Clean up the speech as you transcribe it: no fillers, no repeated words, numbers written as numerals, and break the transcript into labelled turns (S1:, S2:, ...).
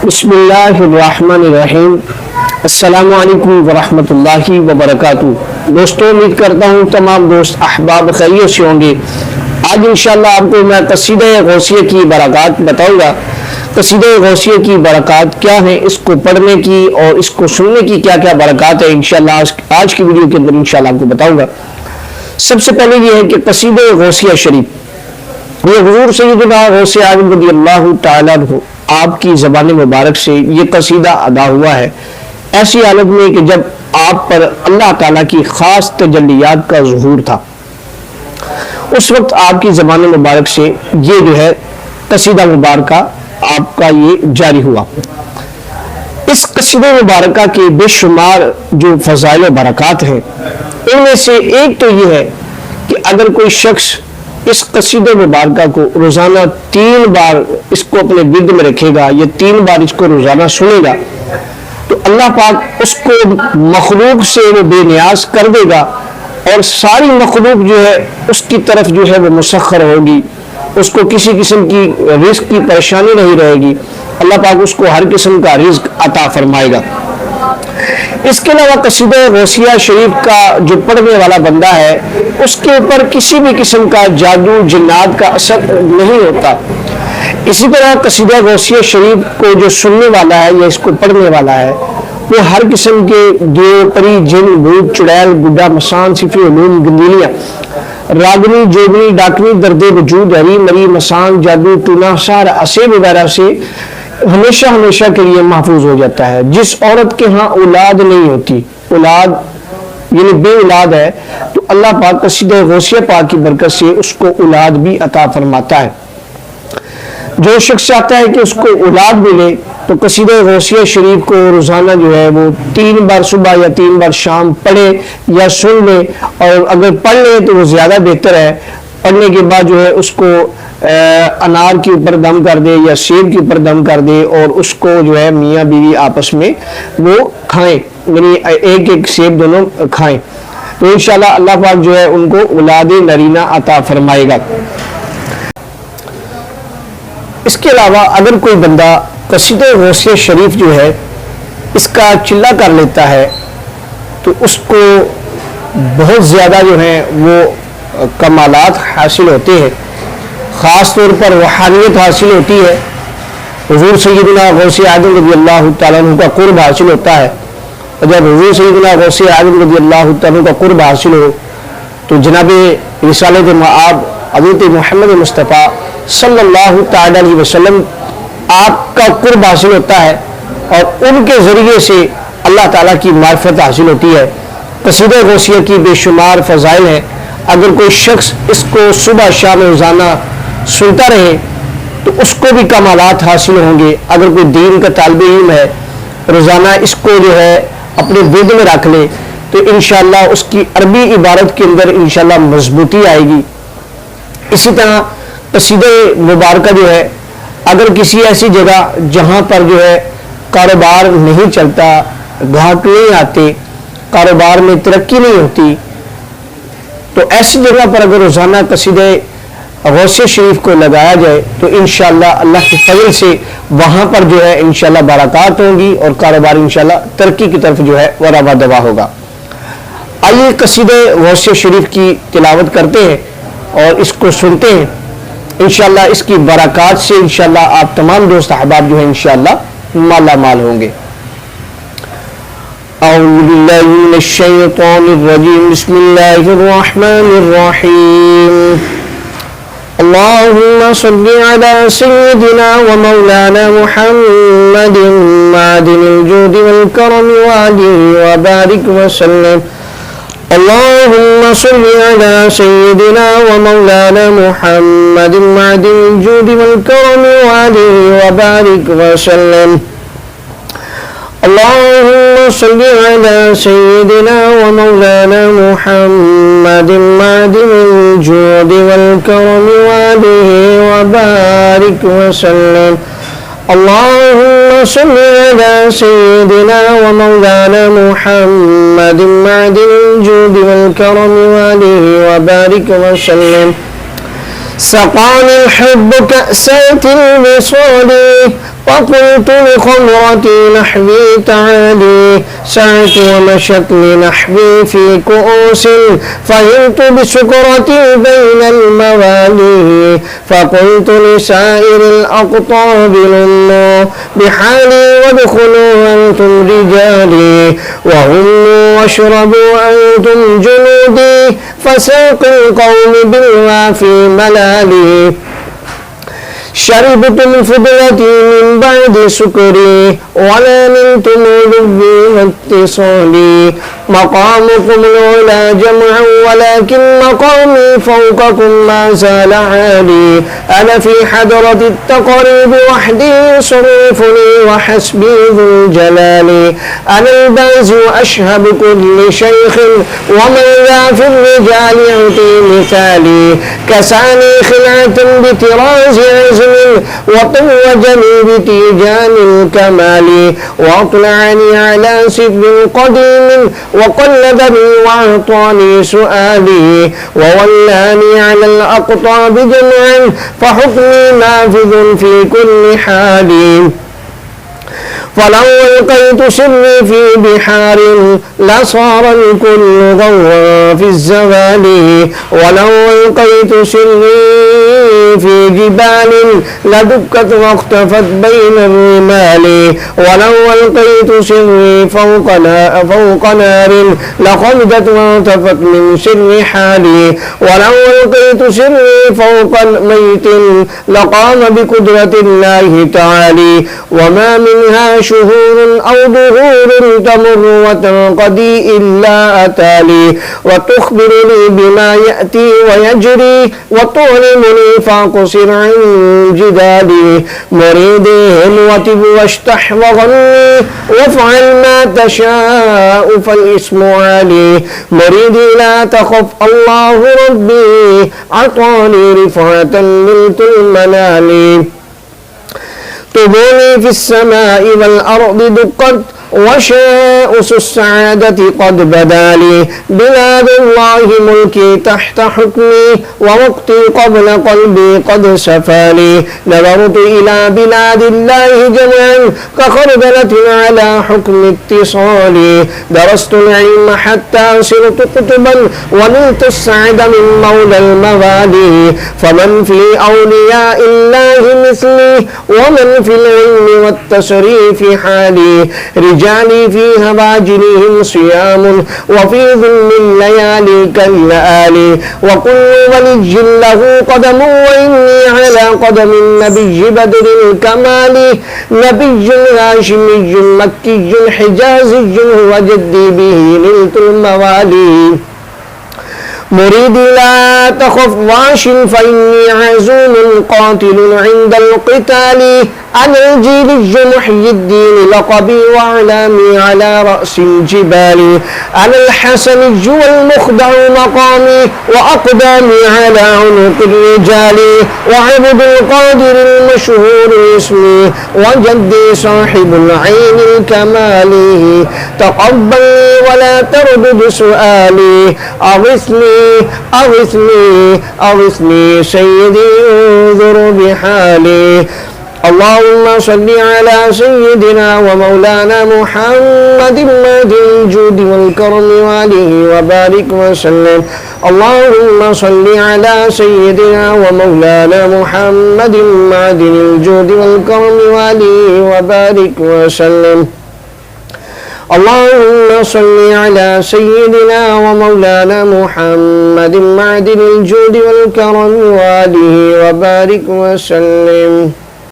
S1: बिस्मिल्लाहिर्रहमानिर्रहीम। अस्सलामुअलैकुम वरहमतुल्लाहि वबरकातुहू। दोस्तों, उम्मीद करता हूँ तमाम दोस्त अहबाब खैरियत से होंगे। आज इंशाअल्लाह आपको मैं कसीदा गौसिया की बरक़ात बताऊँगा। कसीदा गौसिया की बरक़ात क्या है, इसको पढ़ने की और इसको सुनने की क्या क्या बरक़ात है, इंशाअल्लाह आज की वीडियो के अंदर इंशाअल्लाह आपको बताऊँगा। सबसे पहले ये है कि कसीदा गौसिया शरीफ ये हुज़ूर सय्यदना गौसे आज़म रज़ियल्लाहु तआला अन्हु आपकी ज़बान मुबारक से ये कसीदा अदा हुआ है, ऐसी हालत में कि जब आप पर अल्लाह ताला की खास तजल्लियात का ज़ुहूर था। उस वक्त आपकी ज़बान मुबारक से ये जो है कसीदा मुबारक आपका ये जारी हुआ। इस कसीदा मुबारक के बेशुमार जो फ़ज़ाइल व बरक़ात हैं, उनमें से एक तो ये है कि अगर कोई शख्स इस कसीदे मुबारक को रोजाना 3 बार इसको अपने गिरद में रखेगा या 3 बार इसको रोजाना सुनेगा, तो अल्लाह पाक उसको मखलूक से वो बेनियाज कर देगा और सारी मखलूक जो है उसकी तरफ जो है वो मुसख्खर होगी। उसको किसी किस्म की रिस्क की परेशानी नहीं रहेगी। अल्लाह पाक उसको हर किस्म का रिज्क अता फरमाएगा। इसके अलावा कसीदा गौसिया शरीफ का जो पढ़ने वाला बंदा है, उसके ऊपर किसी भी किस्म का जादू जिन्नात का असर नहीं होता। इसी तरह कसीदा गौसिया शरीफ को जो सुनने वाला है या इसको पढ़ने वाला है, वो हर किस्म के देव परी जिन भूत चुड़ैल गुड्डा मसान सिफी उलूम गंदीलियाँ रागनी जोगनी डाकनी दर्दे वजूद हरी मरी मसान जादू टूना सार असेब वगैरह से हमेशा हमेशा के लिए महफूज हो जाता है। जिस औरत के यहाँ औलाद नहीं होती, औलाद यानी बे औलाद है, तो अल्लाह पाक कसीदा गौसिया पाक की बरकत से उसको औलाद भी अता फरमाता है। जो शख्स चाहता है कि उसको औलाद मिले, तो कसीदा गौसिया शरीफ को रोजाना जो है वो 3 बार सुबह या 3 बार शाम पढ़े या सुन ले, और अगर पढ़ ले तो वो ज्यादा बेहतर है। पढ़ने के बाद जो है उसको अनार के ऊपर दम कर दे या सेब के ऊपर दम कर दे और उसको जो है मियाँ बीवी आपस में वो खाएं, यानी एक एक सेब दोनों खाएं, तो इंशाल्लाह अल्लाह पाक जो है उनको औलाद नरीना अता फरमाएगा। इसके अलावा अगर कोई बंदा कसीदा गौसिया शरीफ जो है इसका चिल्ला कर लेता है, तो उसको बहुत ज़्यादा जो है वो कमालात हासिल होते हैं। ख़ास तौर पर रूहानियत हासिल होती है। हुज़ूर सय्यदना गौसे आज़म रज़ियल्लाहु तआला अन्हु का कुर्ब हासिल होता है। और जब हुज़ूर सय्यदना गौसे आज़म रज़ियल्लाहु तआला अन्हु का कुर्ब हासिल हो, तो जनाबे रिसालत मआब हज़रत मोहम्मद मुस्तफ़ा सल्लल्लाहु तआला अलैहि वसल्लम आपका कुर्ब हासिल होता है और उनके ज़रिए से अल्लाह ताला की मार्फत हासिल होती है। कसीदा गौसिया की बेशुमार फ़ज़ाइल हैं। अगर कोई शख्स इसको सुबह शाम रोज़ाना सुनता रहे तो उसको भी कमालात हासिल होंगे। अगर कोई दीन का तालिब इल्म है, रोज़ाना इसको जो है अपने विद में रख ले, तो इंशाअल्लाह उसकी अरबी इबारत के अंदर इंशाअल्लाह मजबूती आएगी। इसी तरह कसीदा मुबारक जो है, अगर किसी ऐसी जगह जहाँ पर जो है कारोबार नहीं चलता, ग्राहक नहीं आते, कारोबार में तरक्की नहीं होती, तो ऐसी जगह पर अगर रोज़ाना कसीदा गौसिया शरीफ को लगाया जाए तो इंशाअल्लाह अल्लाह के फजल से वहाँ पर जो है इंशाअल्लाह बरक़ात होंगी और कारोबार इंशाअल्लाह तरक्की की तरफ जो है वह रवा दवा होगा। आइए कसीदा गौसिया शरीफ की तिलावत करते हैं और इसको सुनते हैं। इंशाअल्लाह इसकी बरक़ात से इंशाअल्लाह आप तमाम दोस्त अहबाब जो है इंशाअल्लाह माला माल होंगे। अऊज़ु बिल्लाहि मिनश शैतानिर रजीम। बिस्मिल्लाहिर रहमानिर रहीम। अल्लाहुम्मा सल्लि अला सय्यिदिना व मौलाना मुहम्मदिन मादिनिल जूदि वल करम व आलिहि व बारिक व सल्लम। अल्लाहुम्मा सल्लि अला सय्यिदिना व मौलाना मुहम्मदिन मादिनिल जूदि वल करम व आलिहि व बारिक व सल्लम। अल्लाहुम्मा सल्लि अला सय्यिदिना व मौलाना मुहम्मदिन मादिनिल जूदि वल करम व आलिहि व बारिक व सल्लम। अल्लाहुम्मा सल्लि अला सय्यिदिना व मौलाना मुहम्मदिन मादिनिल जूदि वल करम व आलिहि व बारिक व सल्लम। سقاني الحب كأسات الوصال وقلت لخمرتي نحوي تعالي سعت ومشت لنحوي في كؤوس فهمت بسكرتي بين الموالي فقلت لسائر الأقطاب لنوا بحالي وادخلوا أنتم رجالي وهموا واشربوا أنتم جنودي فساقوا القوم بالوافي ملالي شربتم فضلتي من بعد سكري ولا نلتم لبي واتصالي مقامكم العلا جمعا ولكن مقامي فوقكم ما زال عالي أنا في حضرة التقريب وحدي يصرفني وحسبي ذو الجلال أنا الباز أشهب كل شيخ ومن ذا في الرجال يعطي مثالي كساني خلعة بطراز عزم وطوجني بتيجان الكمال وأطلعني على سفل قديم وقلدني وأعطاني سؤالي وولاني على الأقطاب جمعا فحكمي نافذ في كل حال فلو ألقيت سري في بحار لصار الكل غوا في الزوال ولو ألقيت سري في جبال لدكت واختفت بين الرمال ولو ألقيت سري فوق نار لخمدت وانطفت من سر حالي ولو ألقيت سري فوق ميت لقام بقدرة الله تعالى وما منها شهور أو ظهور تمر وتنقضي إلا أتالي وتخبرني بما يأتي ويجري وتعلمني فاقصر عن جدالي مريدي هلوتب واشتح وغني وافعل ما تشاء فالاسم عالي مريدي لا تخف الله ربي أعطاني رفعة ملت المنال طبوني في السماء والأرض دقت وشاؤس السعادة قد بدا لي بلاد الله ملكي تحت حكمي ووقتي قبل قلبي قد سفالي نظرت إلى بلاد الله جميعا كخردلة على حكم اتصالي درست العلم حتى صرت قطبا ونلت السعد من مولى المغالي فمن في أولياء الله مثلي ومن في العلم والتصريف حالي رجالي في هواجرهم صيام وفي ظل الليالي كاللآلي وكل ولي له قدم وإني على قدم النبي بدر الكمال نبي هاشمي مكي حجازي هو جدي به نلت الموالي مريدي لا تخف واش فإني عزوم قاتل عند القتال أنا الجيل محيي الدين لقبي وأعلامي على رأس الجبال أنا الحسن والمخدع مقامي وأقدامي على عنق الرجال وعبد القادر المشهور اسمي وجدي صاحب العين الكمال تقبلني ولا تردد سؤالي أغثني سيدي انظر بحالي اللهم صل على سيدنا ومولانا محمد مهد الجود والكرم وآله وبارك وسلم اللهم صل على سيدنا ومولانا محمد مهد الجود والكرم وآله وبارك وسلم اللهم صل على سيدنا ومولانا محمد معدن الجود والكرم وآله وبارك وسلم.